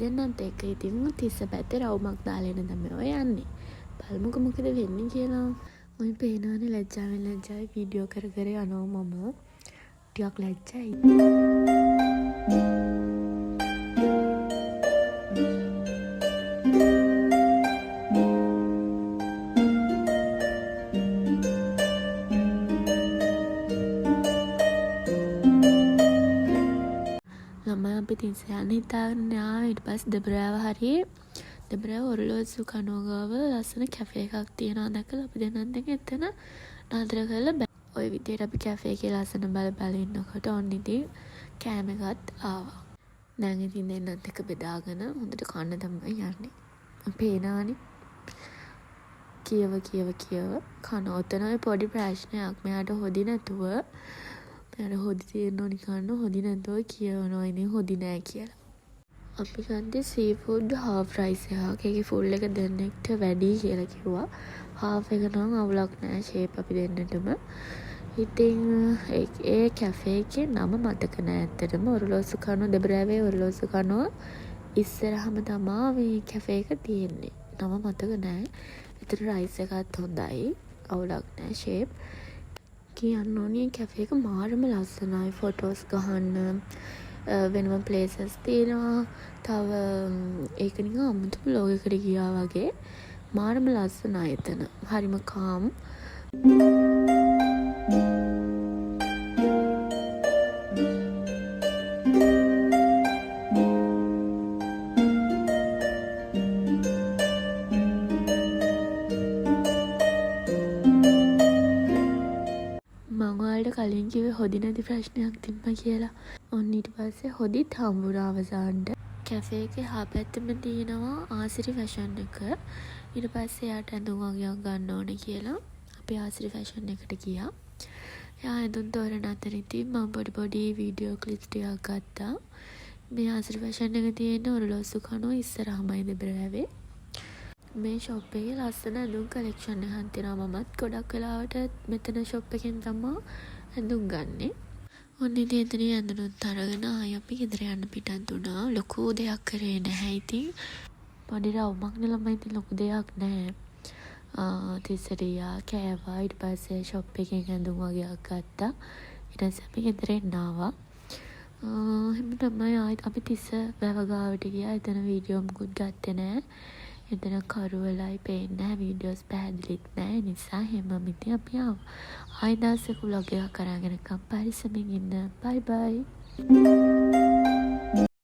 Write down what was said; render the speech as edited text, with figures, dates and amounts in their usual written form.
දෙන්නත් එක්ක ඉතින් තිස්ස පැත්තේ රවුමක් දාලා එන තමයි ඔය යන්නේ. බලමුකෝ මොකද වෙන්නේ කියලා. මම පේනවනේ ලැජ්ජාවෙන් වීඩියෝ කර කර යනවා මම. ටිකක් ලැජ්ජයි. ළමයි අපි තිස්ස යන්න හිතාගෙන ආවා. ඊට පස්සේ දෙබරාව හරියේ දෙබරාව ඔරලෝසු කනුව ගාව ලස්සන කැෆේ එකක් තියෙනවා දැකලා අපි දෙන්නත් එක්ක එතන නතර කරලා ඔය විදියට අපි කැෆේ එකේ ලස්සන බල ඉන්නකොට ඔන්න ඉතින් කෑම එකත් ආවා. දැන් ඉතින් දෙන්නත් එක්ක බෙදාගෙන හොඳට කන්න තමයි යන්නේ. පේනවනේ. කියව කන ඔතන පොඩි ප්‍රශ්නයක්. මෙයාට හොදි නැතුව මෙයාට හොදි තියෙන්න ඕනි කන්න හොදි නැතුව කියවනවා ඉතින් හොදි නෑ කියලා. අපි ගත්තේ සී ෆුඩ් හාෆ් රයිස් එකක්. ඒකේ ෆුල් එක දෙන්නෙක්ට වැඩි කියලා කිව්වා. හාෆ් එක නම් අවුලක් නෑ ෂේප් අපි දෙන්නටම. ඉතින් ඒ කැෆේ එකේ නම මතක නෑ ඇත්තටම. ඔරලෝසු කනුව දෙබරාවේ ඔරලෝසු කනුව ඉස්සරහම තමා මේ කැෆේ එක තියෙන්නේ. නම මතක නෑ. ඒතර රයිස් එකත් හොඳයි. අවුලක් නෑ ෂේප්. කියන්න ඕනේ කැෆේ එක මාරම ලස්සනයි. ෆොටෝස් ගහන්න වෙනම ප්ලේසස් තියෙනවා. තව ඒක නිකන් අමුතු බ්ලොග් එකකට ගියා වගේ මාරම ලස්සනයි එතන. හරිම කාම්. කලින් කිව්වේ හොදි නැති ප්‍රශ්නයක් තිබ්බා කියලා. ඔන්න ඊට පස්සේ හොදිත් හම්බුණා අවසානට. කැෆේ එකේ හා පැත්තෙම තියෙනවා ආසිරි ෆැෂන් එක. ඊට පස්සේ යාට ඇඳුම් වගේක් ගන්න ඕනේ කියලා අපි ආසිරි ෆැෂන් එකට ගියා. එයා ඇඳුම් තෝරන අතර ඉතින් මම පොඩි වීඩියෝ ක්ලිප්ස් ටිකක් ගත්තා. මේ ආසිරි ෆැෂන් එක තියෙන්නේ ඔරලෝසු කනුව ඉස්සරහමයි දෙබරාවේ. මේ ෂොප් එකේ ලස්සන ඇඳුම් කලෙක්ෂන් එකක් තියෙනවා. මමත් ගොඩක් වෙලාවට මෙතන ෂොප් එකෙන් තමයි ඇඳුම් ගන්නෙ. ඔන්න ඉතින් එතනින් ඇඳුනුත් අරගෙන ආයි අපි ගෙදර යන්න පිටත් වුණා. ලොකු දෙයක් කරේ නැහැ ඉතින්. පොඩි රවුමක් නෙලම ඉතින් ලොකු දෙයක් නැහැ. තිස්සරියා කෑවා. ඊට පස්සේ ෂොප් එකෙන් ඇඳුම් වගේක් ගත්තා. ඊට පස්සේ අපි ගෙදර එන්න ආවා. එහෙම තමයි ආයි අපි තිස්ස වැව ගාවට ගියා. එතන වීඩියෝ මුකුත් ගත්තේ නැහැ. එතන කරුවලයි පේන්නේ නැහැ. වීඩියෝස් පැහැදිලිත් නැහැ. නිසා හැමම ඉතින් අපි ආවා. ආයි දවසක vlog එකක් අරගෙන කම් පරිස්සමෙන් ඉන්න. බයි බයි.